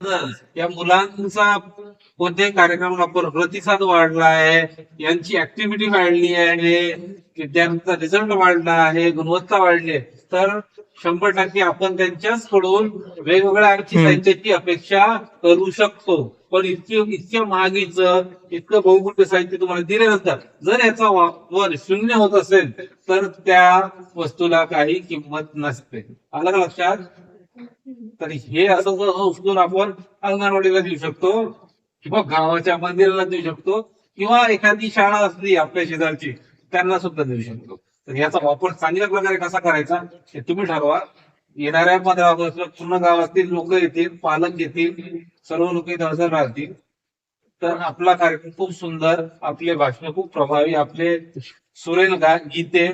या मुलांचा कोणत्याही कार्यक्रमाला प्रतिसाद वाढला आहे, यांची ऍक्टिव्हिटी वाढली आहे, विद्यार्थ्यांचा रिझल्ट वाढला आहे, गुणवत्ता वाढली आहे, तर 100% आपण त्यांच्याचकडून वेगवेगळ्या आणखी साहित्याची अपेक्षा करू शकतो. पण इतक्या महागीचं इतकं बहुमूल्य साहित्य तुम्हाला दिल्यानंतर जर याचा वापर शून्य होत असेल तर त्या वस्तूला काही किंमत नसते. आलं का लक्षात? तर हे असं उचलून आपण अंगणवाडीला देऊ शकतो किंवा गावाच्या मंदिराला देऊ शकतो किंवा एखादी शाळा असली आपल्या शेजारची त्यांना सुद्धा देऊ शकतो. तर याचा वापर चांगल्या प्रकारे कसा करायचा हे तुम्ही ठरवा. येणाऱ्या 15 ऑगस्टला पूर्ण गावातील लोक येतील, पालक येतील, सर्व लोक इथे हजर राहतील. तर आपला कार्यक्रम खूप सुंदर, आपले भाषण खूप प्रभावी, आपले सुरेल गीते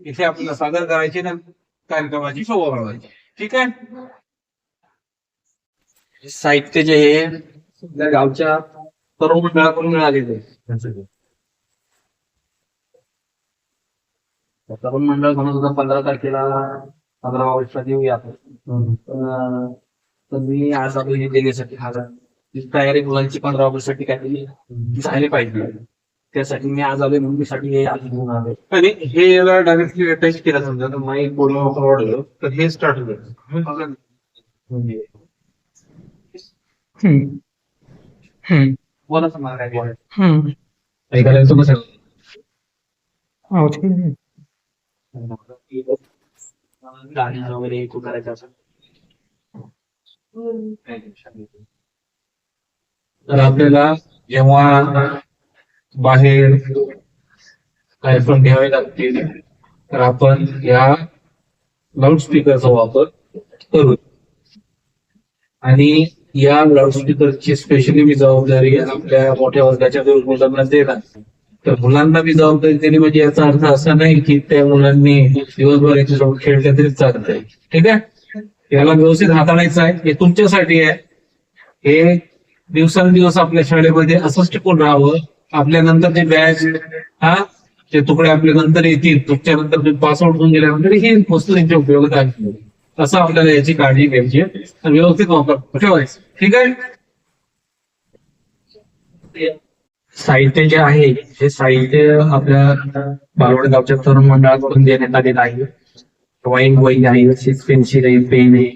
इथे आपल्याला सादर करायचे ना कार्यक्रमाची शोभा वाढवायची. ठीक आहे. साहित्य जे हे आपल्या गावच्या तरुण मंडळाकडून मिळालेले तरुण मंडळ म्हणून सुद्धा 15 तारखेला 15 ऑगस्टला देऊया आपण. तर मी आज आपल्या हे देण्यासाठी तयारी मुलांची 15 ऑगस्ट साठी काहीतरी झाली पाहिजे. त्यासाठी मी आज आले मुलीसाठी हे आज घेऊन आले. आणि हे याला डायरेक्टली अटॅच केला समजा तर माईक बोलणं वाढलं तर हे स्टार्ट होईल. बोला तुम्हाला काय ऐकायला येतो कसं गाणी वगैरे तू करायचं असं तर आपल्याला जेव्हा बाहेर कार्यक्रम घ्यावे लागतील तर आपण या लाऊडस्पीकरचा वापर करू. आणि या लाऊडस्पीकरची स्पेशली मी जबाबदारी आपल्या मोठ्या वर्गाच्या मुलांना देणार. तर मुलांना मी जबाबदारी दिली म्हणजे याचा अर्थ असा नाही की त्या मुलांनी दिवसभर याच्यासोबत खेळल्या तरी चालत आहे. ठीक आहे. याला व्यवस्थित हाताळायचं आहे. हे तुमच्यासाठी आहे. हे दिवसेंदिवस आपल्या शाळेमध्ये असंच टिकून राहावं. आपल्या नंतर ते बॅच ते तुकडे आपल्या नंतर येतील. तुमच्या नंतर पासआउट होऊन गेल्यानंतर ही वस्तू त्यांच्या उपयोगात आली. असं आपल्याला याची काळजी घ्यायची आहे. व्यवस्थित वापर ठेवायचं. ठीक आहे. साहित्य जे आहे हे साहित्य आपल्या बालवड गावच्या तरुण मंडळाकडून देण्यात आलेलं आहे. ड्रॉइंग वही आहे, सिक्स पेन्सिल आहे, पेन आहे,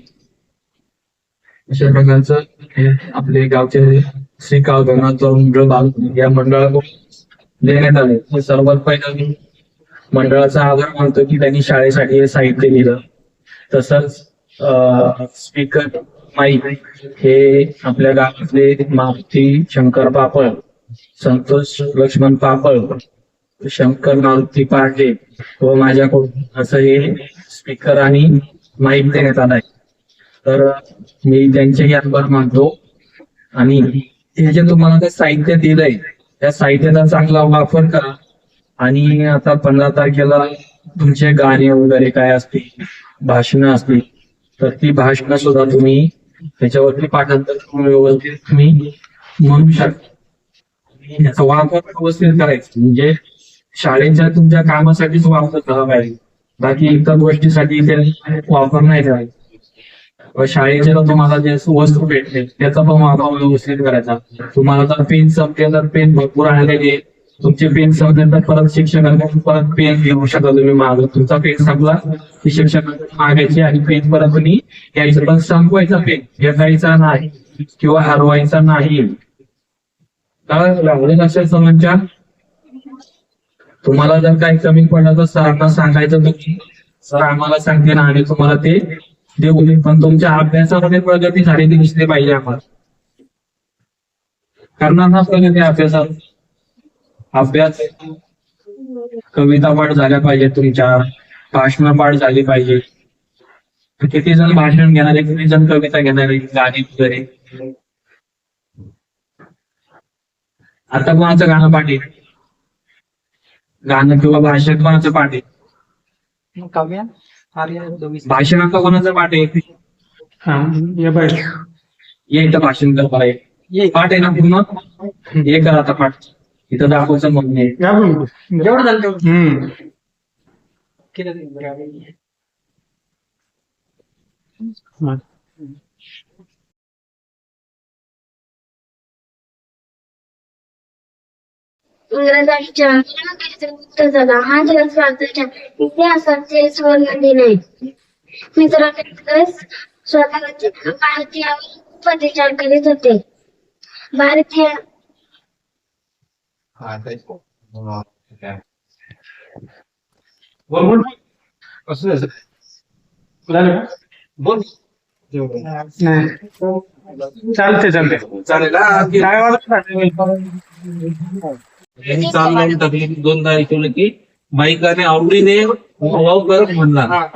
अशा प्रकारचं आपले गावचे श्री काळगणा तरुण मंडळ या मंडळाकडून देण्यात आले. सर्वात पहिलं मी मंडळाचा आभार मानतो की त्यांनी शाळेसाठी हे साहित्य दिलं. तसंच स्पीकर माईक हे आपल्या गावातले मारुती शंकर पापळ, संतोष लक्ष्मण पापळ, शंकर मारुती पांडे व माझ्याकडून असं हे स्पीकर आणि माईक देण्यात आलाय. तर मी त्यांचेही आभार मानतो. आणि हे जे तुम्हाला ते साहित्य दिलंय त्या साहित्याचा चांगला वापर करा. आणि आता 15 तारखेला तुमचे गाणे वगैरे काय असतील, भाषणं असतील तर ती भाषणं सुद्धा तुम्ही त्याच्यावरती पाठांतर व्यवस्थित तुम्ही म्हणू शकता. याचा वापर व्यवस्थित करायचा म्हणजे शाळेच्या तुमच्या कामासाठीच वापर झाला पाहिजे. बाकी इतर गोष्टीसाठी वापर नाही करायचा. शाळेच्या तुम्हाला जे वस्तू भेटले त्याचा पण वापर व्यवस्थित करायचा. तुम्हाला जर पेन संपले तर पेन भरपूर आलेले, तुमचे पेन संपले तर परत शिक्षकांकडून परत पेन घेऊ शकता तुम्ही मागं. तुमचा पेन संपला की शिक्षकांकडून मागायचे आणि पेन परत तुम्ही घ्यायचं. पण संपवायचा पेन फेकायचा नाही किंवा हरवायचा नाही. म्हणजे तुम्हाला जर काही कमी पडलं तर सरांना सांगायचं तुम्ही सर आम्हाला सांगते ना आणि तुम्हाला ते देऊ. पण तुमच्या अभ्यासामध्ये प्रगती झालेली दिसली पाहिजे. आम्हाला करणार ना प्रगती अभ्यासात. अभ्यास कविता पाठ झाल्या पाहिजे, तुमच्या भाषण पाठ झाली पाहिजे. किती जण भाषण घेणारे, किती जण कविता घेणारे, गाणी वगैरे. आता कोणाचं गाणं पाठ आहे, गाणं किंवा भाषण कोणाचं पाठ आहे, भाषण आता कोणाचं पाठ आहे. ये इथं भाषण कर पाहिजे. पाठ आहे ना पूर्ण, हे करा आता पाठ. इथं दाखवायचं म्हणणे एवढं झालं. इंग्रजांच्या गुलामगिरीतून मुक्त झाला. हा दिवस भारताच्या इतिहासाचे सुवर्णदिन आहे. मित्रांनो, स्वतःचे भारतीयावर खूप अत्याचार करीत होते. भारतीय बोल कसं बोल चालते चालेल चालू लावून टाकली दोनदा ऐकवलं की बाईकाने आवडीने वाव करत म्हणणार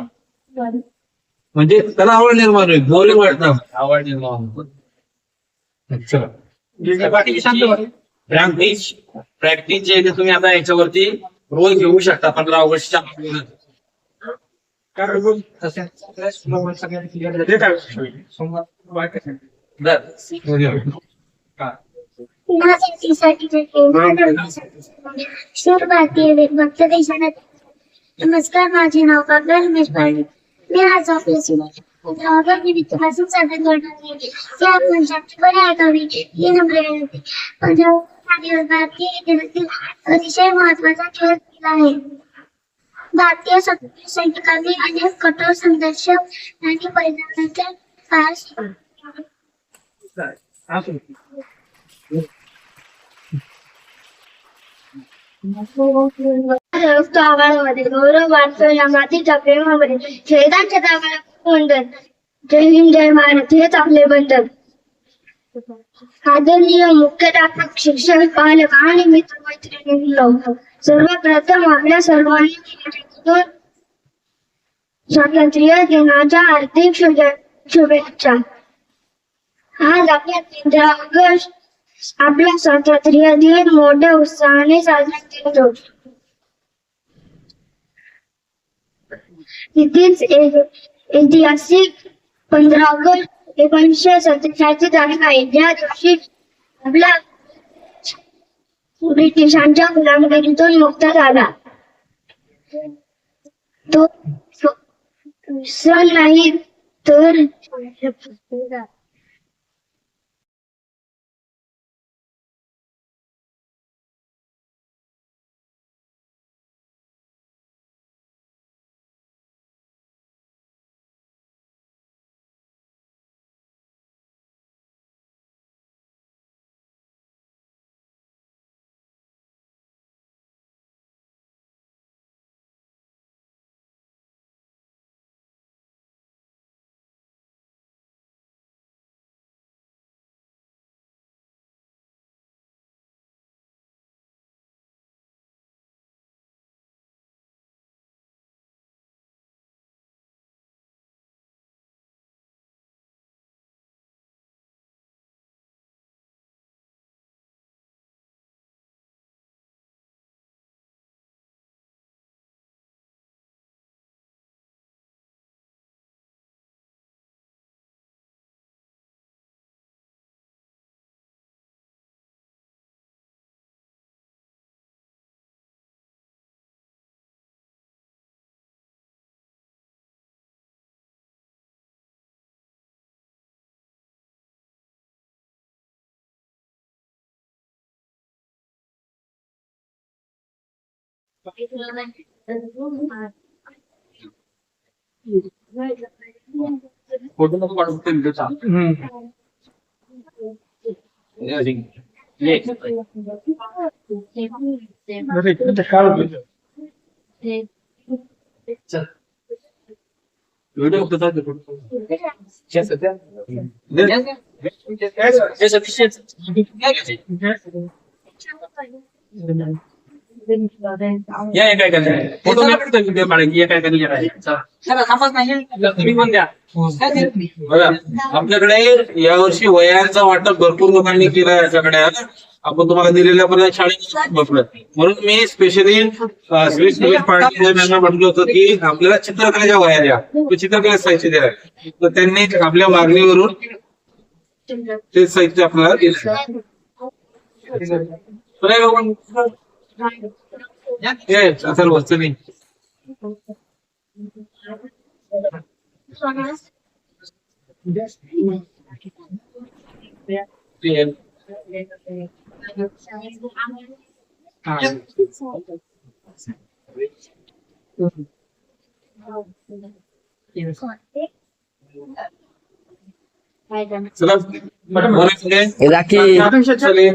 म्हणजे त्याला आवड निर्माण होईल बोरिंग वाटणार आवड निर्माण प्रॅक्टिस जे आहे ते तुम्ही आता याच्यावरती रोज घेऊ शकता 15 ऑगस्टच्या शूर भारतीय भक्त देशाला नमस्कार. माझे नाव काव्या रमेश पाटील. मी आज आपल्यासोबत भाषण सादर करणार आहे. या आपण शांतपणे ऐकावी ही नम्र विनंती. हा दिवस भारतीय इतिहासातील अतिशय महत्वाचा दिवस आहे. भारतीय सैनिकांनी अनेक कठोर संघर्ष आणि बलिदानाचे साहस गावामध्ये गौरव वाटतो. या मातीच्या प्रेमामध्ये शहीदांच्या जागाला वंदन. जय हिंद जय महाराज हेच आपले बंधन. आदरणीय मुख्याध्यापक, शिक्षक, पालक आणि मित्र मैत्रिणींनो, सर्वप्रथम आपल्या सर्वांनी स्वातंत्र्य दिनाच्या हार्दिक शुभेच्छा. आज आपल्या 15 ऑगस्ट आपला स्वातंत्र्य दिन मोठ्या उत्साहाने साजरा करतो. तिथेच ऐतिहासिक 15 ऑगस्ट 1947 तारीख आहे, ज्या दिवशी आपला ब्रिटिशांच्या गुलामगिरीतून मुक्त झाला. तो सण नाही तर फोटो नको काढू फक्त व्हिडिओ चालू व्हिडिओ फक्त चालू या काय करायचं फोटो नाही काढतो व्हिडिओ काढायची काय करायचं तुम्ही पण द्या बघा आपल्याकडे यावर्षी वयांचा वाटप भरपूर लोकांनी केला याच्याकडे आपण तुम्हाला दिलेल्या पर्यंत शाळेत बसलोय म्हणून मी स्पेशली पाटील यांना म्हटलं होतं की आपल्याला चित्रकलेच्या वया द्या तो चित्रकला साहित्य द्या तर त्यांनी आपल्या मागणीवरून ते साहित्य आपल्याला दिलं सर्व नाही चला बोला पुढे. राखी चले.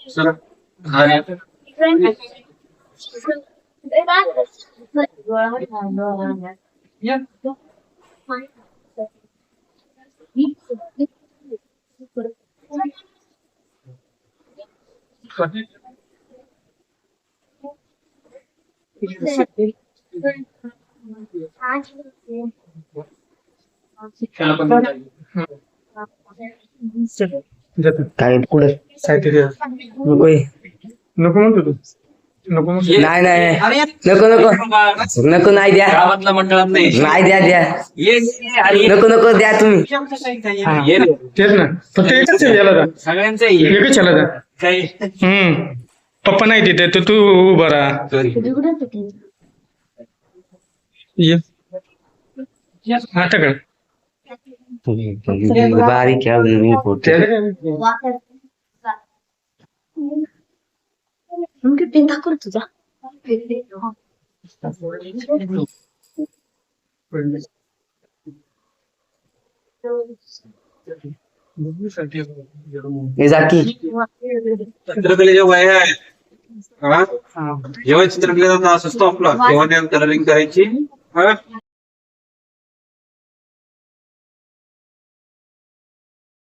चला. काय कुठे नको ये. नको म्हणतो तू नको म्हणतो. नाही नाही अरे नको नको नको नाही द्या गावातल्या मंडळात नाही. नाही द्या द्या ये अरे नको नको द्या तुम्ही ये रे. तेच ना फक्त एकच आहे याला जा. सगळ्यांचं ये. एकच याला जा. काही पप्पा नाही तिथे तर तू उभा राहा. ये आता कळ बारीक आहे अजून मी पोट. त्याला काय तुझा हे राखी चित्रकलेच्या वय आहे. हा? जेव्हा चित्रकलेचा तास असतो आपला तेव्हा त्या कलरिंग करायची. हा?